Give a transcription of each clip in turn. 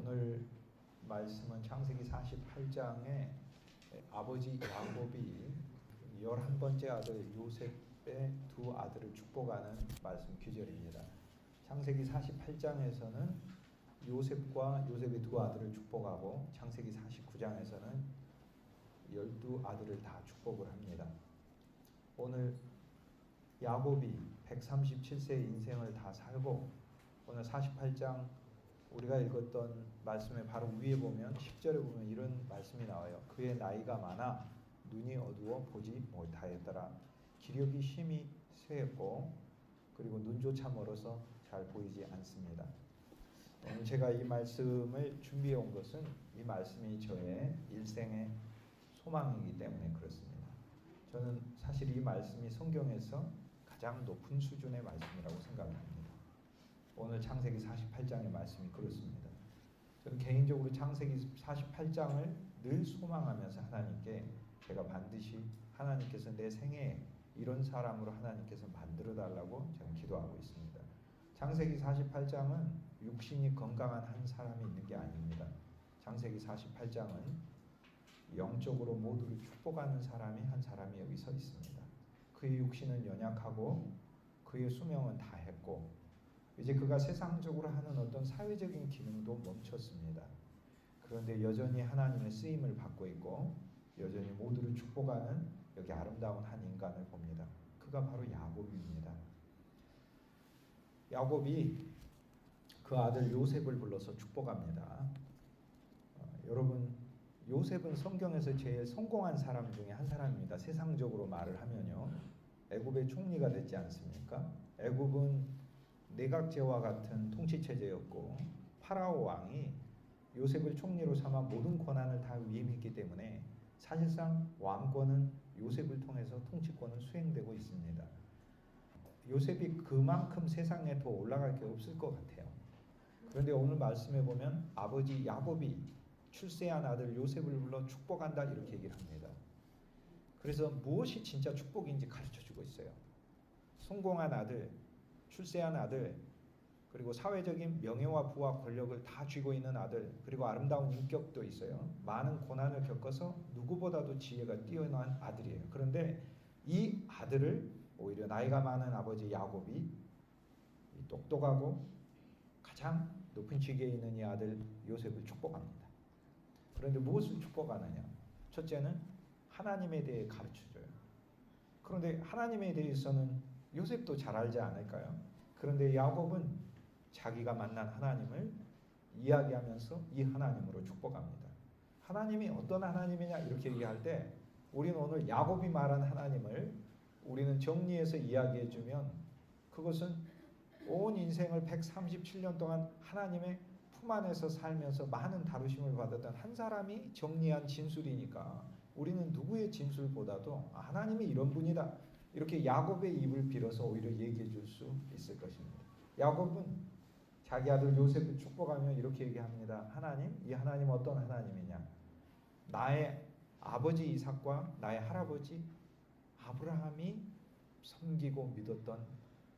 오늘 말씀은 창세기 48장에 아버지 야곱이 11번째 아들 요셉의 두 아들을 축복하는 말씀 규절입니다. 창세기 48장에서는 요셉과 요셉의 두 아들을 축복하고 창세기 49장에서는 12아들을 다 축복을 합니다. 오늘 야곱이 137세의 인생을 다 살고 오늘 48장 우리가 읽었던 말씀의 바로 위에 보면 10절에 보면 이런 말씀이 나와요. 그의 나이가 많아 눈이 어두워 보지 못하였더라. 기력이 심히 쇠했고 그리고 눈조차 멀어서 잘 보이지 않습니다. 오늘 제가 이 말씀을 준비해 온 것은 이 말씀이 저의 일생의 소망이기 때문에 그렇습니다. 저는 사실 이 말씀이 성경에서 가장 높은 수준의 말씀이라고 생각합니다. 오늘 창세기 48장의 말씀이 그렇습니다. 저는 개인적으로 창세기 48장을 늘 소망하면서 하나님께 제가 반드시 하나님께서 내 생에 이런 사람으로 하나님께서 만들어 달라고 저는 기도하고 있습니다. 창세기 48장은 육신이 건강한 한 사람이 있는 게 아닙니다. 창세기 48장은 영적으로 모두를 축복하는 사람이 한 사람이 여기 서 있습니다. 그의 육신은 연약하고 그의 수명은 다 했고 이제 그가 세상적으로 하는 어떤 사회적인 기능도 멈췄습니다. 그런데 여전히 하나님의 쓰임을 받고 있고 여전히 모두를 축복하는 여기 아름다운 한 인간을 봅니다. 그가 바로 야곱입니다. 야곱이 그 아들 요셉을 불러서 축복합니다. 여러분 요셉은 성경에서 제일 성공한 사람 중에 한 사람입니다. 세상적으로 말을 하면요. 애굽의 총리가 됐지 않습니까? 애굽은 내각제와 같은 통치체제였고 파라오 왕이 요셉을 총리로 삼아 모든 권한을 다 위임했기 때문에 사실상 왕권은 요셉을 통해서 통치권은 수행되고 있습니다. 요셉이 그만큼 세상에 더 올라갈 게 없을 것 같아요. 그런데 오늘 말씀에 보면 아버지 야곱이 출세한 아들 요셉을 불러 축복한다 이렇게 얘기를 합니다. 그래서 무엇이 진짜 축복인지 가르쳐주고 있어요. 성공한 아들, 출세한 아들, 그리고 사회적인 명예와 부와 권력을 다 쥐고 있는 아들, 그리고 아름다운 인격도 있어요. 많은 고난을 겪어서 누구보다도 지혜가 뛰어난 아들이에요. 그런데 이 아들을 오히려 나이가 많은 아버지 야곱이 똑똑하고 가장 높은 직위에 있는 이 아들 요셉을 축복합니다. 그런데 무엇을 축복하느냐? 첫째는 하나님에 대해 가르쳐줘요. 그런데 하나님에 대해서는 요셉도 잘 알지 않을까요? 그런데 야곱은 자기가 만난 하나님을 이야기하면서 이 하나님으로 축복합니다. 하나님이 어떤 하나님이냐 이렇게 얘기할 때 우리는 오늘 야곱이 말한 하나님을 우리는 정리해서 이야기해주면 그것은 온 인생을 137년 동안 하나님의 품 안에서 살면서 많은 다루심을 받았던 한 사람이 정리한 진술이니까 우리는 누구의 진술보다도 하나님이 이런 분이다 이렇게 야곱의 입을 빌어서 오히려 얘기해 줄 수 있을 것입니다. 야곱은 자기 아들 요셉을 축복하며 이렇게 얘기합니다. 하나님, 이 하나님 어떤 하나님이냐? 나의 아버지 이삭과 나의 할아버지 아브라함이 섬기고 믿었던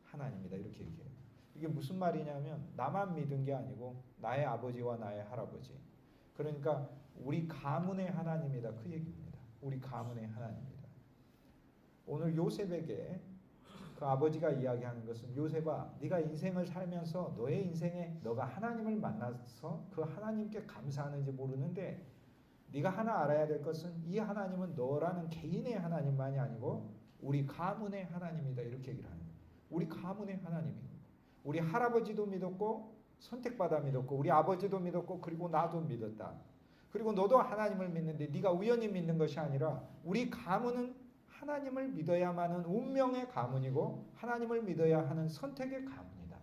하나님이다 이렇게 얘기해요. 이게 무슨 말이냐면 나만 믿은 게 아니고 나의 아버지와 나의 할아버지 그러니까 우리 가문의 하나님이다 그 얘기입니다. 우리 가문의 하나님이다. 오늘 요셉에게 그 아버지가 이야기하는 것은 요셉아 네가 인생을 살면서 너의 인생에 너가 하나님을 만나서 그 하나님께 감사하는지 모르는데 네가 하나 알아야 될 것은 이 하나님은 너라는 개인의 하나님만이 아니고 우리 가문의 하나님이다 이렇게 얘기를 하는 거예요. 우리 가문의 하나님입니다. 우리 할아버지도 믿었고 선택받아 믿었고 우리 아버지도 믿었고 그리고 나도 믿었다. 그리고 너도 하나님을 믿는데 네가 우연히 믿는 것이 아니라 우리 가문은 하나님을 믿어야만 하는 운명의 가문이고 하나님을 믿어야 하는 선택의 가문이다.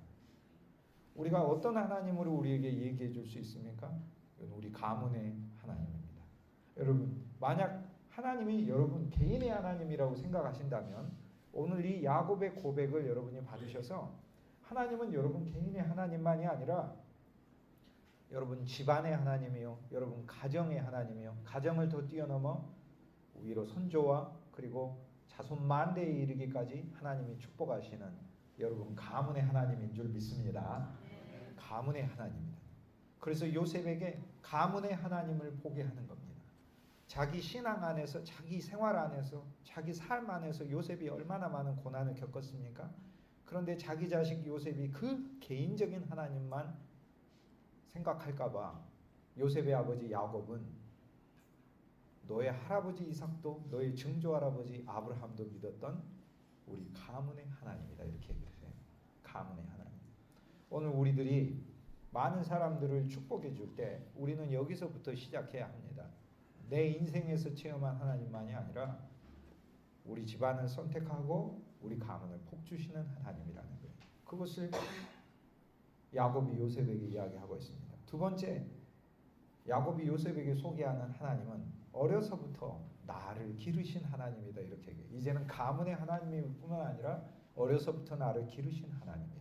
우리가 어떤 하나님으로 우리에게 얘기해 줄 수 있습니까? 이건 우리 가문의 하나님입니다. 여러분 만약 하나님이 여러분 개인의 하나님이라고 생각하신다면 오늘 이 야곱의 고백을 여러분이 받으셔서 하나님은 여러분 개인의 하나님만이 아니라 여러분 집안의 하나님이요 여러분 가정의 하나님이요 가정을 더 뛰어넘어 위로 선조와 그리고 자손 만대에 이르기까지 하나님이 축복하시는 여러분 가문의 하나님인 줄 믿습니다. 가문의 하나님입니다. 그래서 요셉에게 가문의 하나님을 보게 하는 겁니다. 자기 신앙 안에서, 자기 생활 안에서, 자기 삶 안에서 요셉이 얼마나 많은 고난을 겪었습니까? 그런데 자기 자식 요셉이 그 개인적인 하나님만 생각할까 봐 요셉의 아버지 야곱은 너의 할아버지 이삭도 너의 증조 할아버지 아브라함도 믿었던 우리 가문의 하나님이다 이렇게 얘기했어요. 가문의 하나님. 오늘 우리들이 많은 사람들을 축복해 줄 때 우리는 여기서부터 시작해야 합니다. 내 인생에서 체험한 하나님만이 아니라 우리 집안을 선택하고 우리 가문을 복주시는 하나님이라는 거예요. 그것을 야곱이 요셉에게 이야기하고 있습니다. 두 번째, 야곱이 요셉에게 소개하는 하나님은 어려서부터 나를 기르신 하나님이다 이렇게 얘기해요. 이제는 가문의 하나님뿐만 아니라 어려서부터 나를 기르신 하나님이다.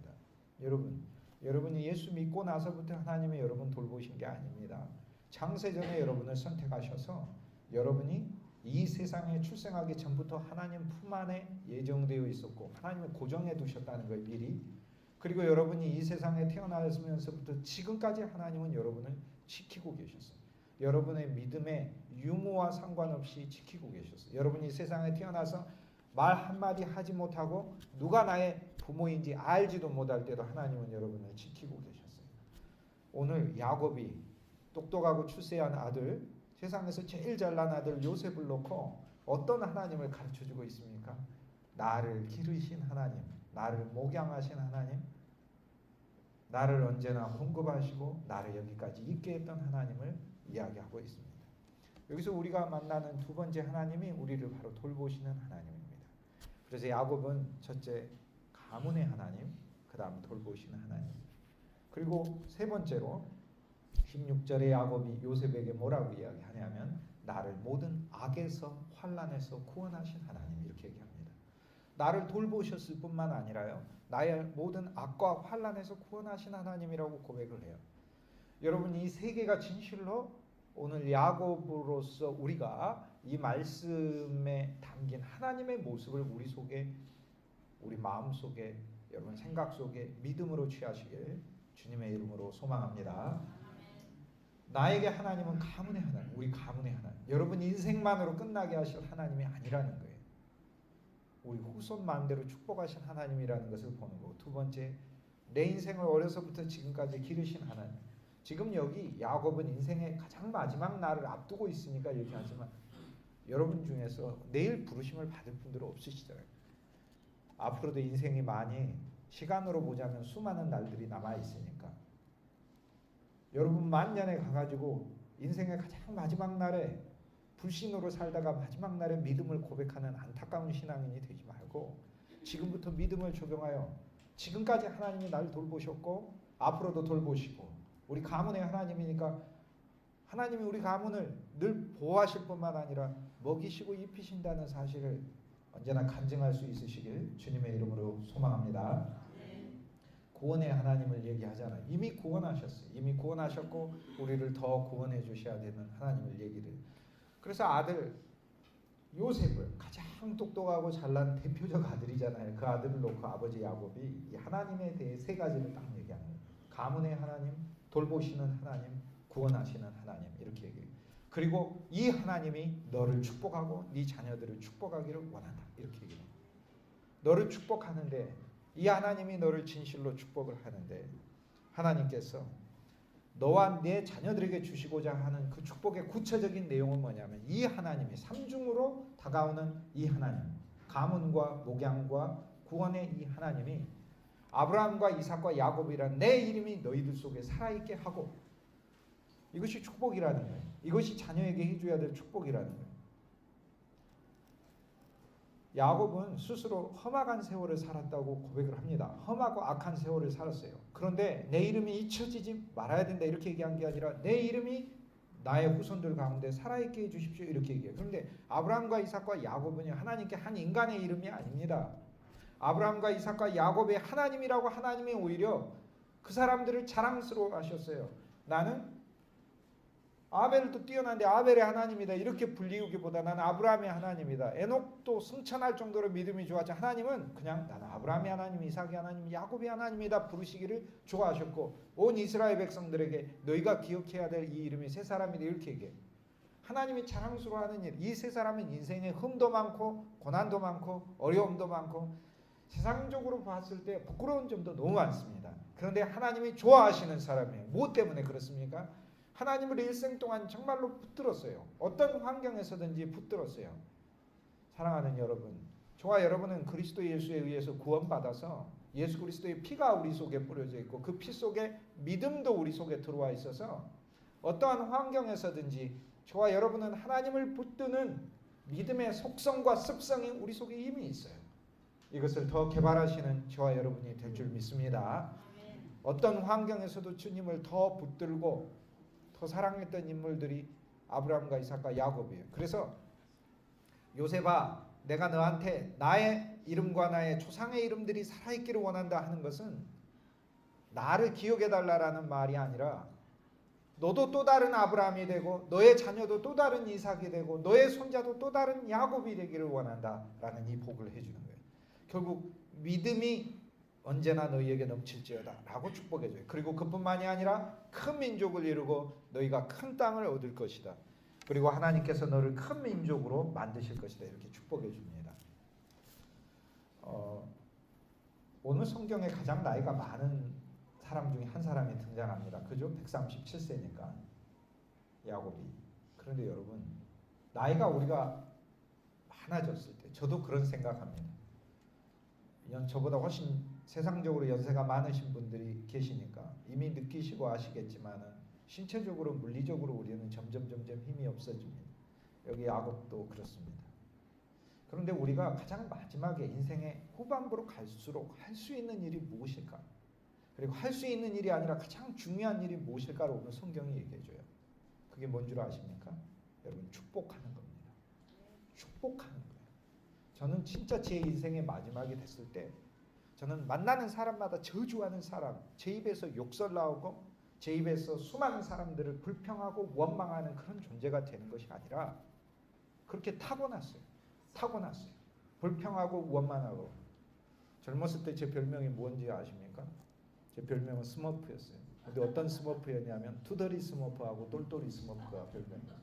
여러분이 예수 믿고 나서부터 하나님이 여러분 돌보신 게 아닙니다. 창세전에 여러분을 선택하셔서 여러분이 이 세상에 출생하기 전부터 하나님 품 안에 예정되어 있었고 하나님이 고정해 두셨다는 거예요. 미리. 그리고 여러분이 이 세상에 태어나면서부터 지금까지 하나님은 여러분을 지키고 계셨어요. 여러분의 믿음의 유무와 상관없이 지키고 계셨어요. 여러분이 세상에 태어나서 말 한마디 하지 못하고 누가 나의 부모인지 알지도 못할 때도 하나님은 여러분을 지키고 계셨어요. 오늘 야곱이 똑똑하고 출세한 아들, 세상에서 제일 잘난 아들 요셉을 놓고 어떤 하나님을 가르쳐주고 있습니까? 나를 기르신 하나님, 나를 목양하신 하나님, 나를 언제나 공급하시고 나를 여기까지 있게 했던 하나님을 이야기하고 있습니다. 여기서 우리가 만나는 두 번째 하나님이 우리를 바로 돌보시는 하나님입니다. 그래서 야곱은 첫째 가문의 하나님, 그 다음 돌보시는 하나님. 그리고 세 번째로 16절에 야곱이 요셉에게 뭐라고 이야기하냐면 나를 모든 악에서 환난에서 구원하신 하나님 이렇게 얘기합니다. 나를 돌보셨을 뿐만 아니라요. 나의 모든 악과 환난에서 구원하신 하나님이라고 고백을 해요. 여러분 이 세 개가 진실로 오늘 야곱으로서 우리가 이 말씀에 담긴 하나님의 모습을 우리 속에 우리 마음 속에 여러분 생각 속에 믿음으로 취하시길 주님의 이름으로 소망합니다. 나에게 하나님은 가문의 하나님, 우리 가문의 하나님. 여러분 인생만으로 끝나게 하실 하나님이 아니라는 거예요. 우리 후손만대로 축복하신 하나님이라는 것을 보는 거고 두 번째, 내 인생을 어려서부터 지금까지 기르신 하나님. 지금 여기 야곱은 인생의 가장 마지막 날을 앞두고 있으니까 얘기하지만 여러분 중에서 내일 부르심을 받을 분들은 없으시잖아요. 앞으로도 인생이 많이 시간으로 보자면 수많은 날들이 남아 있으니까 여러분 만년에 가가지고 인생의 가장 마지막 날에 불신으로 살다가 마지막 날에 믿음을 고백하는 안타까운 신앙인이 되지 말고 지금부터 믿음을 적용하여 지금까지 하나님이 나를 돌보셨고 앞으로도 돌보시고 우리 가문의 하나님이니까 하나님이 우리 가문을 늘 보호하실 뿐만 아니라 먹이시고 입히신다는 사실을 언제나 간증할 수 있으시길 주님의 이름으로 소망합니다. 구원의 하나님을 얘기하잖아요. 이미 구원하셨어요. 이미 구원하셨고 우리를 더 구원해 주셔야 되는 하나님을 얘기를. 그래서 아들 요셉을 가장 똑똑하고 잘난 대표적 아들이잖아요. 그 아들을 놓고 아버지 야곱이 이 하나님에 대해 세 가지를 딱 얘기하는 거예요. 가문의 하나님, 돌보시는 하나님, 구원하시는 하나님 이렇게 얘기해요. 그리고 이 하나님이 너를 축복하고 네 자녀들을 축복하기를 원한다 이렇게 얘기해요. 너를 축복하는데 이 하나님이 너를 진실로 축복을 하는데 하나님께서 너와 내 자녀들에게 주시고자 하는 그 축복의 구체적인 내용은 뭐냐면 이 하나님이 삼중으로 다가오는 이 하나님, 가문과 목양과 구원의 이 하나님이 아브라함과 이삭과 야곱이란 내 이름이 너희들 속에 살아있게 하고 이것이 축복이라는 거예요. 이것이 자녀에게 해줘야 될 축복이라는 거예요. 야곱은 스스로 험악한 세월을 살았다고 고백을 합니다. 험하고 악한 세월을 살았어요. 그런데 내 이름이 잊혀지지 말아야 된다 이렇게 얘기한 게 아니라 내 이름이 나의 후손들 가운데 살아있게 해주십시오 이렇게 얘기해요. 그런데 아브라함과 이삭과 야곱은 하나님께 한 인간의 이름이 아닙니다. 아브라함과 이삭과 야곱의 하나님이라고 하나님이 오히려 그 사람들을 자랑스러워 하셨어요. 나는 아벨도 뛰어난데 아벨의 하나님이다 이렇게 불리우기보다 나는 아브라함의 하나님이다. 에녹도 승천할 정도로 믿음이 좋았지 하나님은 그냥 나는 아브라함의 하나님, 이삭의 하나님, 야곱의 하나님이다 부르시기를 좋아하셨고 온 이스라엘 백성들에게 너희가 기억해야 될 이 이름이 세 사람이다 이렇게 얘기해. 하나님이 자랑스러워하는 일, 이 세 사람은 인생에 흠도 많고 고난도 많고 어려움도 많고 세상적으로 봤을 때 부끄러운 점도 너무 많습니다. 그런데 하나님이 좋아하시는 사람이에요. 무엇 때문에 그렇습니까? 하나님을 일생 동안 정말로 붙들었어요. 어떤 환경에서든지 붙들었어요. 사랑하는 여러분, 저와 여러분은 그리스도 예수에 의해서 구원받아서 예수 그리스도의 피가 우리 속에 뿌려져 있고 그 피 속에 믿음도 우리 속에 들어와 있어서 어떠한 환경에서든지 저와 여러분은 하나님을 붙드는 믿음의 속성과 습성이 우리 속에 이미 있어요. 이것을 더 개발하시는 저와 여러분이 될 줄 믿습니다. 어떤 환경에서도 주님을 더 붙들고 더 사랑했던 인물들이 아브라함과 이삭과 야곱이에요. 그래서 요셉아 내가 너한테 나의 이름과 나의 조상의 이름들이 살아있기를 원한다 하는 것은 나를 기억해달라는 말이 아니라 너도 또 다른 아브라함이 되고 너의 자녀도 또 다른 이삭이 되고 너의 손자도 또 다른 야곱이 되기를 원한다라는 이 복을 해주는 거예요. 결국 믿음이 언제나 너희에게 넘칠지어다 라고 축복해줘요. 그리고 그뿐만이 아니라 큰 민족을 이루고 너희가 큰 땅을 얻을 것이다. 그리고 하나님께서 너를 큰 민족으로 만드실 것이다 이렇게 축복해 줍니다. 오늘 성경에 가장 나이가 많은 사람 중에 한 사람이 등장합니다. 그죠? 137세니까 야곱이. 그런데 여러분 나이가 우리가 많아졌을 때 저도 그런 생각합니다. 저보다 훨씬 세상적으로 연세가 많으신 분들이 계시니까 이미 느끼시고 아시겠지만은 신체적으로 물리적으로 우리는 점점 힘이 없어집니다. 여기 야곱도 그렇습니다. 그런데 우리가 가장 마지막에 인생의 후반부로 갈수록 할 수 있는 일이 무엇일까? 그리고 할 수 있는 일이 아니라 가장 중요한 일이 무엇일까를 오늘 성경이 얘기해줘요. 그게 뭔 줄 아십니까? 여러분 축복하는 겁니다. 축복하는 거예요. 저는 진짜 제 인생의 마지막이 됐을 때 저는 만나는 사람마다 저주하는 사람, 제 입에서 욕설 나오고 제 입에서 수많은 사람들을 불평하고 원망하는 그런 존재가 되는 것이 아니라 그렇게 타고났어요. 불평하고 원망하고. 젊었을 때 제 별명이 뭔지 아십니까? 제 별명은 스머프였어요. 근데 어떤 스머프였냐면 투덜이 스머프하고 똘똘이 스머프가 별명이었어요.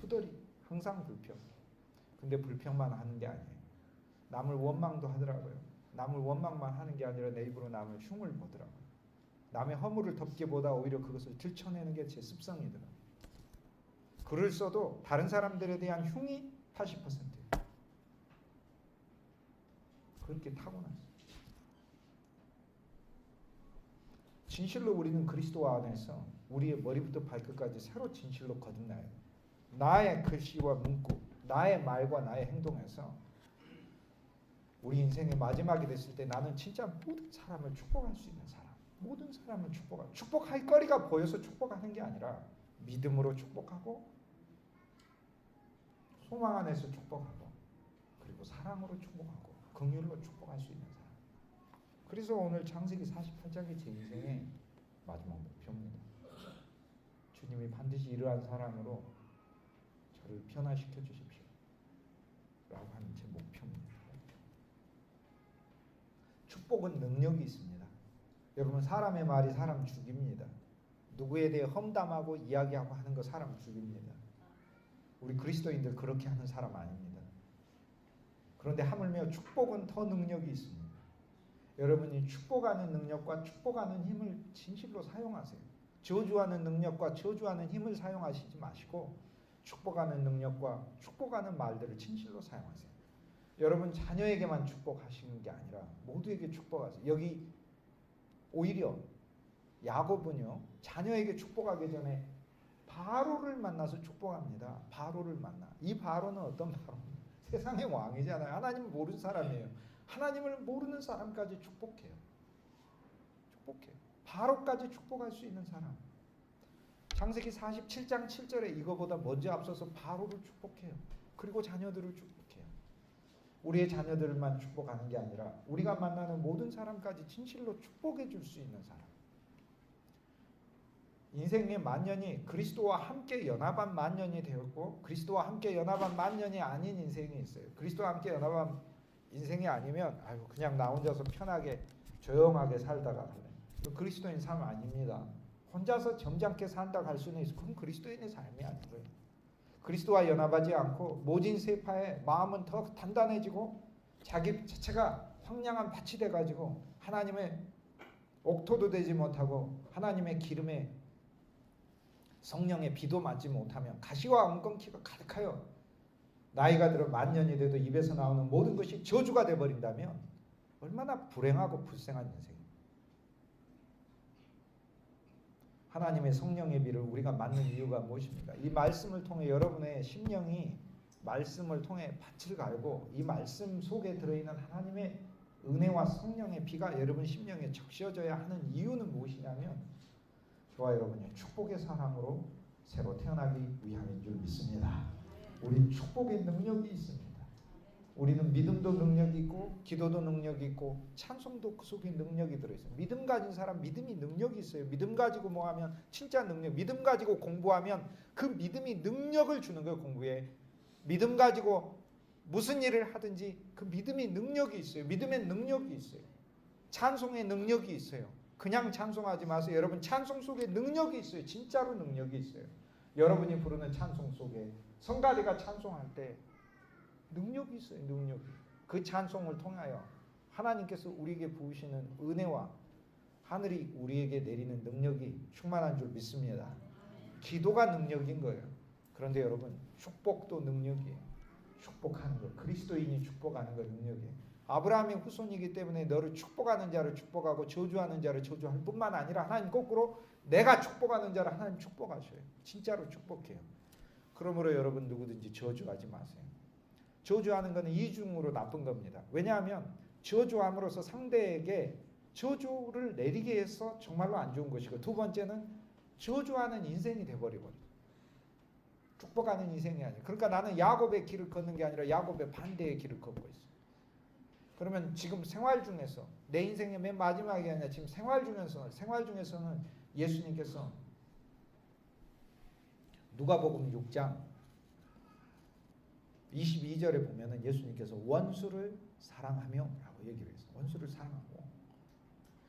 투덜이 항상 불평. 근데 불평만 하는 게 아니에요. 남을 원망도 하더라고요. 남을 원망만 하는 게 아니라 내 입으로 남을 흉을 보더라고요. 남의 허물을 덮기보다 오히려 그것을 들춰내는 게 제 습성이더라고요. 글을 써도 다른 사람들에 대한 흉이 80%예요. 그렇게 타고났어요. 진실로 우리는 그리스도 안에서 우리의 머리부터 발끝까지 새로 진실로 거듭나요. 나의 글씨와 문구, 나의 말과 나의 행동에서 우리 인생의 마지막이 됐을 때 나는 진짜 모든 사람을 축복할 수 있는 사람, 모든 사람을 축복할 거리가 보여서 축복하는 게 아니라 믿음으로 축복하고 소망 안에서 축복하고 그리고 사랑으로 축복하고 긍휼로 축복할 수 있는 사람. 그래서 오늘 창세기 48장이 제 인생의 마지막 목표입니다. 주님이 반드시 이러한 사람으로 저를 변화시켜 주십시오 라고 하는 제 목표입니다. 축복은 능력이 있습니다. 여러분 사람의 말이 사람 죽입니다. 누구에 대해 험담하고 이야기하고 하는 거 사람 죽입니다. 우리 그리스도인들 그렇게 하는 사람 아닙니다. 그런데 하물며 축복은 더 능력이 있습니다. 여러분이 축복하는 능력과 축복하는 힘을 진실로 사용하세요. 저주하는 능력과 저주하는 힘을 사용하시지 마시고 축복하는 능력과 축복하는 말들을 진실로 사용하세요. 여러분 자녀에게만 축복하시는 게 아니라 모두에게 축복하세요. 여기 오히려 야곱은요 자녀에게 축복하기 전에 바로를 만나서 축복합니다. 바로를 만나. 이 바로는 어떤 바로입니까? 세상의 왕이잖아요. 하나님을 모르는 사람이에요. 하나님을 모르는 사람까지 축복해요. 바로까지 축복할 수 있는 사람. 창세기 47장 7절에 이거보다 먼저 앞서서 바로를 축복해요. 그리고 자녀들을 축복해요. 우리의 자녀들만 축복하는 게 아니라 우리가 만나는 모든 사람까지 진실로 축복해 줄 수 있는 사람. 인생의 만년이 그리스도와 함께 연합한 만년이 되었고 그리스도와 함께 연합한 만년이 아닌 인생이 있어요. 그리스도와 함께 연합한 인생이 아니면 아이고 그냥 나 혼자서 편하게 조용하게 살다가 갈래. 그리스도인 삶 아닙니다. 혼자서 점잖게 산다 갈 수는 있어. 그건 그리스도인의 삶이 아니고요. 그리스도와 연합하지 않고 모진 세파에 마음은 더 단단해지고 자기 자체가 황량한 밭이 돼가지고 하나님의 옥토도 되지 못하고 하나님의 기름에 성령의 비도 맞지 못하면 가시와 엉겅퀴가 가득하여 나이가 들어 만년이 돼도 입에서 나오는 모든 것이 저주가 되어버린다면 얼마나 불행하고 불쌍한 인생입니다. 하나님의 성령의 비를 우리가 맞는 이유가 무엇입니까? 이 말씀을 통해 여러분의 심령이 말씀을 통해 밭을 갈고 이 말씀 속에 들어있는 하나님의 은혜와 성령의 비가 여러분 심령에 적셔져야 하는 이유는 무엇이냐면 저와 여러분이 축복의 사랑으로 새로 태어나기 위함인 줄 믿습니다. 우리 축복의 능력이 있습니다. 우리는 믿음도 능력이 있고 기도도 능력이 있고 찬송도 그 속에 능력이 들어있어요. 믿음 가진 사람 믿음이 능력이 있어요. 믿음 가지고 뭐 하면 진짜 능력. 믿음 가지고 공부하면 그 믿음이 능력을 주는 거예요. 공부에. 믿음 가지고 무슨 일을 하든지 그 믿음이 능력이 있어요. 믿음의 능력이 있어요. 찬송의 능력이 있어요. 그냥 찬송하지 마세요. 여러분 찬송 속에 능력이 있어요. 진짜로 능력이 있어요. 여러분이 부르는 찬송 속에 성가대가 찬송할 때 능력이 있어요. 능력이. 그 찬송을 통하여 하나님께서 우리에게 부으시는 은혜와 하늘이 우리에게 내리는 능력이 충만한 줄 믿습니다. 기도가 능력인 거예요. 그런데 여러분 축복도 능력이에요. 축복하는 거. 그리스도인이 축복하는 거 능력이에요. 아브라함의 후손이기 때문에 너를 축복하는 자를 축복하고 저주하는 자를 저주할 뿐만 아니라 하나님 거꾸로 내가 축복하는 자를 하나님 축복하셔요. 진짜로 축복해요. 그러므로 여러분 누구든지 저주하지 마세요. 저주하는 것은 이중으로 나쁜 겁니다. 왜냐하면 저주함으로써 상대에게 저주를 내리게 해서 정말로 안 좋은 것이고 두 번째는 저주하는 인생이 돼버리거든요. 축복하는 인생이 아니에요. 그러니까 나는 야곱의 길을 걷는 게 아니라 야곱의 반대의 길을 걷고 있어요. 그러면 지금 생활 중에서 내 인생의 맨 마지막이 아니라 지금 생활 중에서는 예수님께서 누가복음 6장 22절에 보면은 예수님께서 원수를 사랑하며 라고 얘기를 했어요. 원수를 사랑하고.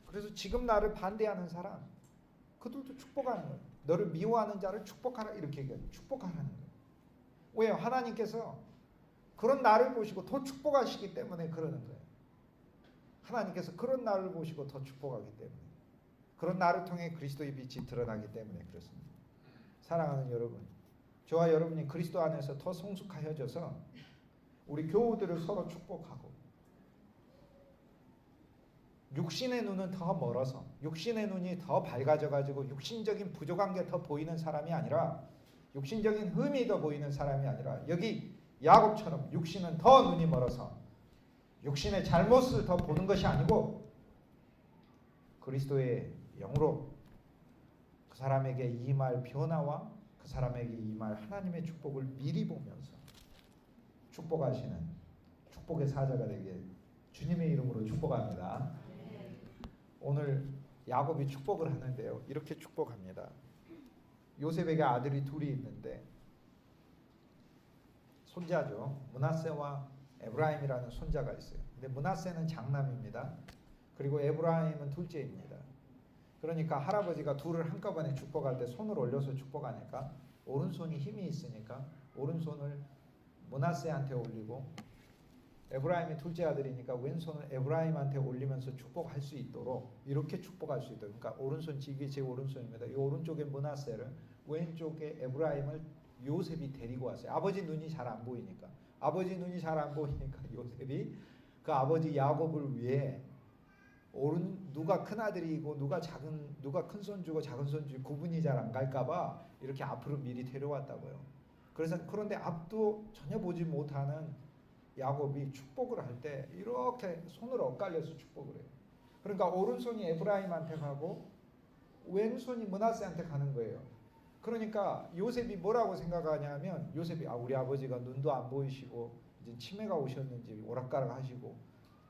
그래서 지금 나를 반대하는 사람 그들도 축복하는 거예요. 너를 미워하는 자를 축복하라 이렇게 얘기해요. 축복하라는 거예요. 왜요? 하나님께서 그런 나를 보시고 더 축복하시기 때문에 그러는 거예요. 하나님께서 그런 나를 보시고 더 축복하기 때문에 그런 나를 통해 그리스도의 빛이 드러나기 때문에 그렇습니다. 사랑하는 여러분, 저와 여러분이 그리스도 안에서 더 성숙하여져서 우리 교우들을 서로 축복하고 육신의 눈은 더 멀어서 육신의 눈이 더 밝아져 가지고 육신적인 부족한 게 더 보이는 사람이 아니라 육신적인 흠이 더 보이는 사람이 아니라 여기 야곱처럼 육신은 더 눈이 멀어서 육신의 잘못을 더 보는 것이 아니고 그리스도의 영으로 그 사람에게 임할 변화와 그 사람에게 임할 하나님의 축복을 미리 보면서 축복하시는 축복의 사자가 되길 주님의 이름으로 축복합니다. 오늘 야곱이 축복을 하는데요. 이렇게 축복합니다. 요셉에게 아들이 둘이 있는데 손자죠. 므낫세와 에브라임이라는 손자가 있어요. 근데 므낫세는 장남입니다. 그리고 에브라임은 둘째입니다. 그러니까 할아버지가 둘을 한꺼번에 축복할 때 손을 올려서 축복하니까 오른손이 힘이 있으니까 오른손을 므낫세한테 올리고 에브라임이 둘째 아들이니까 왼손을 에브라임한테 올리면서 축복할 수 있도록 이렇게 축복할 수 있도록 그러니까 오른손 이게 제 오른손입니다. 이 오른쪽에 므낫세를 왼쪽에 에브라임을 요셉이 데리고 왔어요. 아버지 눈이 잘 안 보이니까 요셉이 그 아버지 야곱을 위해 누가 큰 아들이고 누가 큰 손주고 작은 손주 구분이 잘 안 갈까봐 이렇게 앞으로 미리 데려왔다고요. 그런데 앞도 전혀 보지 못하는 야곱이 축복을 할 때 이렇게 손을 엇갈려서 축복을 해요. 그러니까 오른손이 에브라임한테 가고 왼손이 므낫세한테 가는 거예요. 그러니까 요셉이 뭐라고 생각하냐면 요셉이 우리 아버지가 눈도 안 보이시고 이제 치매가 오셨는지 오락가락 하시고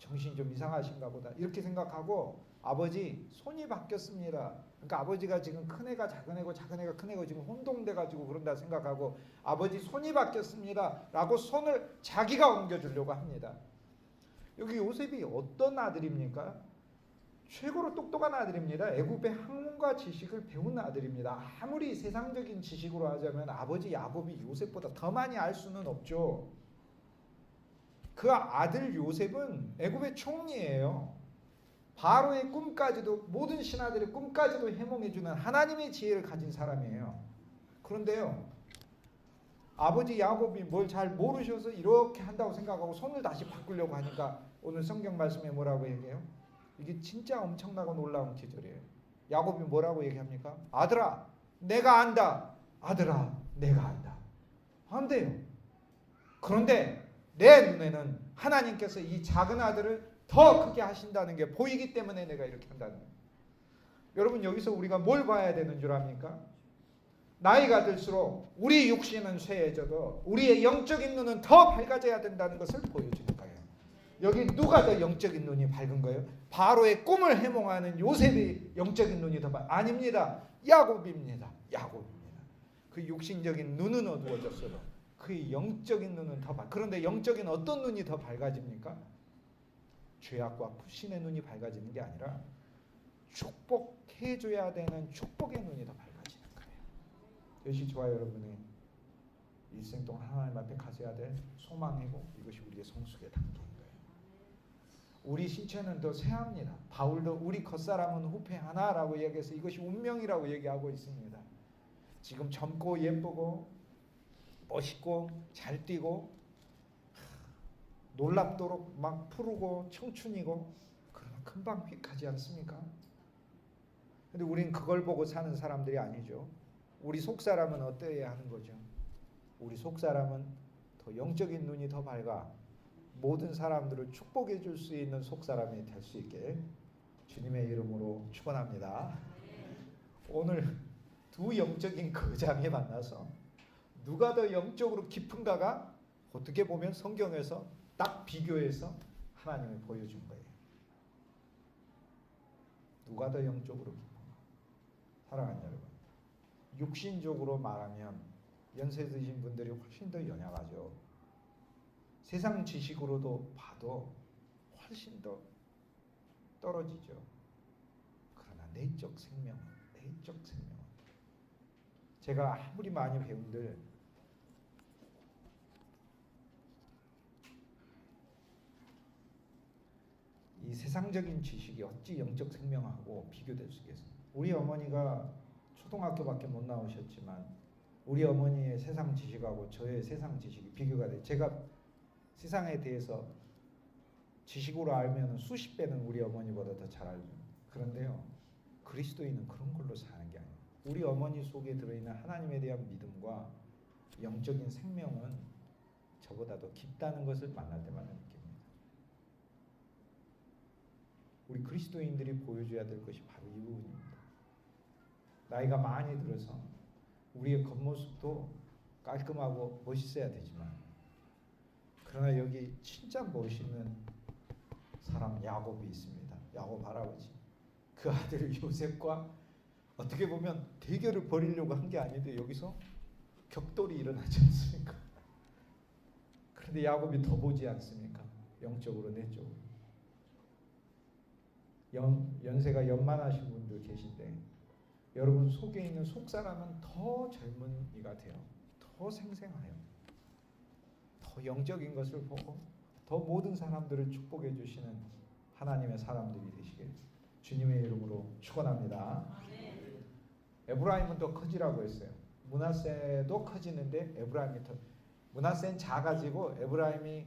정신이 좀 이상하신가 보다 이렇게 생각하고 아버지 손이 바뀌었습니다. 그러니까 아버지가 지금 큰애가 작은애고 작은애가 큰애고 지금 혼동돼가지고 그런다 생각하고 아버지 손이 바뀌었습니다 라고 손을 자기가 옮겨주려고 합니다. 여기 요셉이 어떤 아들입니까? 최고로 똑똑한 아들입니다. 애굽의 학문과 지식을 배운 아들입니다. 아무리 세상적인 지식으로 하자면 아버지 야곱이 요셉보다 더 많이 알 수는 없죠. 그 아들 요셉은 애굽의 총리예요. 바로의 꿈까지도 모든 신하들의 꿈까지도 해몽해주는 하나님의 지혜를 가진 사람이에요. 그런데요, 아버지 야곱이 뭘 잘 모르셔서 이렇게 한다고 생각하고 손을 다시 바꾸려고 하니까 오늘 성경 말씀에 뭐라고 얘기해요? 이게 진짜 엄청나고 놀라운 기절이에요. 야곱이 뭐라고 얘기합니까? 아들아, 내가 안다. 아들아, 내가 안다. 안 돼요. 그런데 내 눈에는 하나님께서 이 작은 아들을 더 크게 하신다는 게 보이기 때문에 내가 이렇게 한다는 거예요. 여러분, 여기서 우리가 뭘 봐야 되는 줄 압니까? 나이가 들수록 우리 육신은 쇠해져도 우리의 영적인 눈은 더 밝아져야 된다는 것을 보여주는 거예요. 여기 누가 더 영적인 눈이 밝은 거예요? 바로의 꿈을 해몽하는 요셉의 영적인 눈이 더 아닙니다. 야곱입니다. 야곱입니다. 그 육신적인 눈은 어두워졌어도 그의 영적인 눈은 더 그런데 영적인 어떤 눈이 더 밝아집니까? 죄악과 불신의 눈이 밝아지는 게 아니라 축복해줘야 되는 축복의 눈이 더 밝아지는 거예요. 이것이 저와 여러분의 일생 동안 하나님 앞에 가져야 될 소망이고 이것이 우리의 성숙의 단계인 거예요. 우리 신체는 더 새합니다. 바울도 우리 겉사람은 후패하나라고 얘기해서 이것이 운명이라고 얘기하고 있습니다. 지금 젊고 예쁘고 멋있고 잘 뛰고 놀랍도록 막 푸르고 청춘이고 그러나 금방 휙하지 않습니까? 근데 우린 그걸 보고 사는 사람들이 아니죠. 우리 속사람은 어때야 하는 거죠? 우리 속사람은 더 영적인 눈이 더 밝아 모든 사람들을 축복해 줄 수 있는 속사람이 될 수 있게 주님의 이름으로 축원합니다. 오늘 두 영적인 거장이 만나서 누가 더 영적으로 깊은가가 어떻게 보면 성경에서 딱 비교해서 하나님이 보여준 거예요. 누가 더 영적으로 깊은가? 사랑하는 여러분, 육신적으로 말하면 연세 드신 분들이 훨씬 더 연약하죠. 세상 지식으로도 봐도 훨씬 더 떨어지죠. 그러나 내적 생명은 제가 아무리 많이 배운들 이 세상적인 지식이 어찌 영적 생명하고 비교될 수 있겠어요? 우리 어머니가 초등학교밖에 못 나오셨지만 우리 어머니의 세상 지식하고 저의 세상 지식이 비교가 돼요. 제가 세상에 대해서 지식으로 알면 수십 배는 우리 어머니보다 더 잘 알죠. 그런데요, 그리스도인은 그런 걸로 사는 게 아니에요. 우리 어머니 속에 들어있는 하나님에 대한 믿음과 영적인 생명은 저보다 더 깊다는 것을 만날 때마다 느낍니다. 우리 그리스도인들이 보여줘야 될 것이 바로 이 부분입니다. 나이가 많이 들어서 우리의 겉모습도 깔끔하고 멋있어야 되지만 그러나 여기 진짜 멋있는 사람 야곱이 있습니다. 야곱 할아버지. 그 아들 요셉과 어떻게 보면 대결을 벌이려고 한 게 아닌데 여기서 격돌이 일어나지 않습니까? 그런데 야곱이 더 보지 않습니까? 영적으로 내적으로. 연세가 연만하신 분들 계신데 여러분 속에 있는 속사람은 더 젊은이가 돼요. 더 생생해요. 더 영적인 것을 보고 더 모든 사람들을 축복해 주시는 하나님의 사람들이 되시길 주님의 이름으로 축원합니다. 에브라임은 더 커지라고 했어요. 므낫세도 커지는데 에브라임이 더 므낫세는 작아지고 에브라임이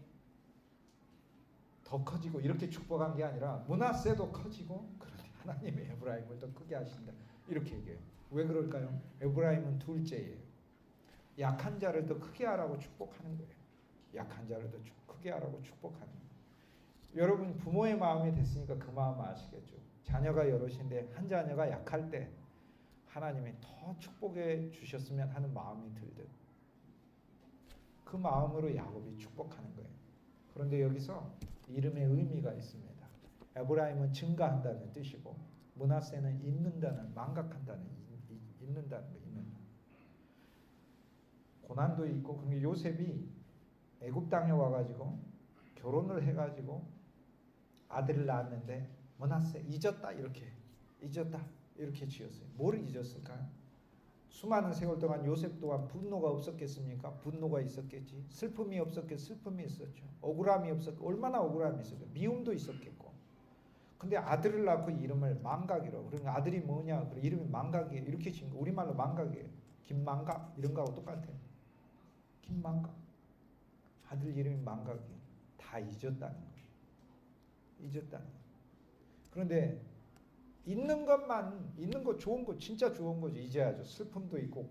더 커지고 이렇게 축복한 게 아니라 므낫세도 커지고 그런데 하나님이 에브라임을 더 크게 하신다 이렇게 얘기해요. 왜 그럴까요? 에브라임은 둘째예요. 약한 자를 더 크게 하라고 축복하는 거예요. 약한 자를 더 크게 하라고 축복하는 거예요. 여러분 부모의 마음이 됐으니까 그 마음 아시겠죠? 자녀가 여럿인데 한 자녀가 약할 때 하나님이 더 축복해 주셨으면 하는 마음이 들듯 그 마음으로 야곱이 축복하는 거예요. 그런데 여기서 이름의 의미가 있습니다. 에브라임은 증가한다는 뜻이고 므낫세는 있는다는 망각한다는 있는다는 거 있는 고난도 있고. 그러니까 요셉이 애굽 땅에 와가지고 결혼을 해가지고 아들을 낳았는데 므낫세 잊었다 이렇게 지었어요. 뭘 잊었을까요? 수많은 세월 동안 요셉 또한 분노가 없었겠습니까? 분노가 있었겠지. 슬픔이 없었겠? 슬픔이 있었죠. 억울함이 얼마나 억울함이 있었겠어요. 미움도 있었겠고. 근데 아들을 낳고 이름을 망각이라고. 그러니까 아들이 뭐냐? 이름이 망각이에요. 이렇게 지은 거 우리말로 망각이에요. 김망각 이런 거하고 똑같아요. 김망각. 아들 이름이 망각이에요. 다 잊었다는 거예요. 잊었다는 거예요. 그런데 있는 거 좋은 거 진짜 좋은 거죠. 잊어야죠. 슬픔도 있고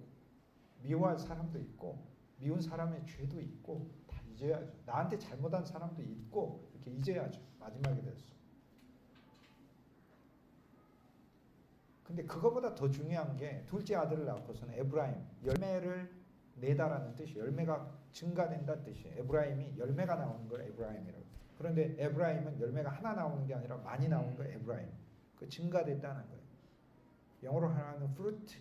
미워할 사람도 있고 미운 사람의 죄도 있고 다 잊어야죠. 나한테 잘못한 사람도 있고 이렇게 잊어야죠. 마지막에 대해서. 근데 그거보다 더 중요한 게 둘째 아들을 낳고서는 에브라임 열매를 내다라는 뜻이 열매가 증가된다는 뜻이에요. 에브라임이 열매가 나오는 걸 에브라임이라고. 그런데 에브라임은 열매가 하나 나오는 게 아니라 많이 나오는 거 에브라임. 그 증가됐다는 거예요. 영어로 하는 fruit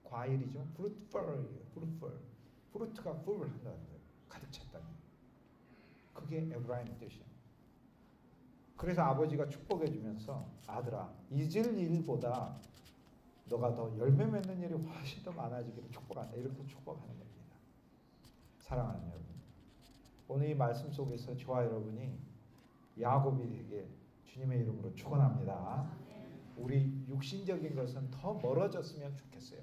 과일이죠. fruitful이에요. fruit가 full 한다는 거예요. 가득 찼다는 거예요. 그게 에브라임 뜻이에요. 그래서 아버지가 축복해 주면서 아들아 잊을 일보다 너가 더 열매 맺는 일이 훨씬 더 많아지기를 축복한다. 이렇게 축복하는 겁니다. 사랑하는 여러분, 오늘 이 말씀 속에서 저와 여러분이 야곱이 되게 주님의 이름으로 축원합니다. 우리 육신적인 것은 더 멀어졌으면 좋겠어요.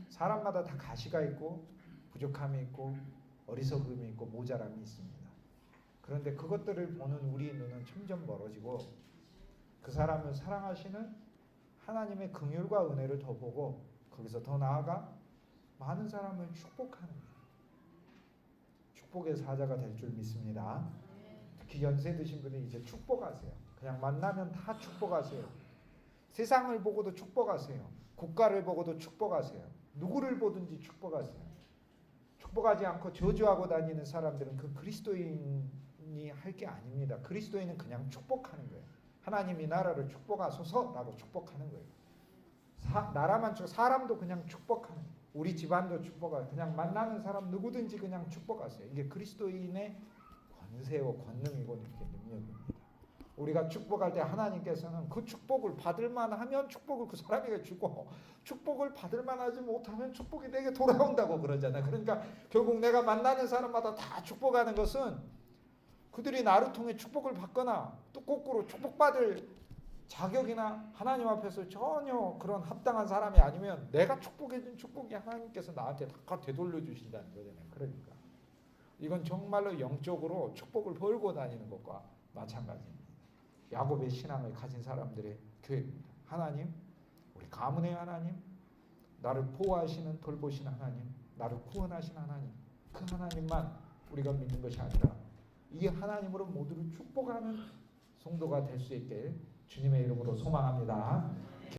사람마다 다 가시가 있고 부족함이 있고 어리석음이 있고 모자람이 있습니다. 그런데 그것들을 보는 우리의 눈은 점점 멀어지고 그 사람을 사랑하시는 하나님의 긍휼과 은혜를 더 보고 거기서 더 나아가 많은 사람을 축복하는 거예요. 축복의 사자가 될 줄 믿습니다. 특히 연세 드신 분이 이제 축복하세요. 그냥 만나면 다 축복하세요. 세상을 보고도 축복하세요. 국가를 보고도 축복하세요. 누구를 보든지 축복하세요. 축복하지 않고 저주하고 다니는 사람들은 그 그리스도인이 할 게 아닙니다. 그리스도인은 그냥 축복하는 거예요. 하나님 이 나라를 축복하소서라고 축복하는 거예요. 나라만 사람도 그냥 축복하는 거예요. 우리 집안도 축복하고 그냥 만나는 사람 누구든지 그냥 축복하세요. 이게 그리스도인의 권세고 권능이고 이렇게 능력입니다. 우리가 축복할 때 하나님께서는 그 축복을 받을 만하면 축복을 그 사람에게 주고 축복을 받을 만하지 못하면 축복이 내게 돌아온다고 그러잖아요. 그러니까 결국 내가 만나는 사람마다 다 축복하는 것은 그들이 나를 통해 축복을 받거나 또 거꾸로 축복받을 자격이나 하나님 앞에서 전혀 그런 합당한 사람이 아니면 내가 축복해준 축복이 하나님께서 나한테 다 되돌려 주신다는 거잖아요. 그러니까 이건 정말로 영적으로 축복을 벌고 다니는 것과 마찬가지입니다. 야곱의 신앙을 가진 사람들의 교회입니다. 하나님, 우리 가문의 하나님, 나를 보호하시는 돌보시는 하나님, 나를 구원하시는 하나님, 그 하나님만 우리가 믿는 것이 아니라 이 하나님으로 모두를 축복하는 성도가 될 수 있게 주님의 이름으로 소망합니다.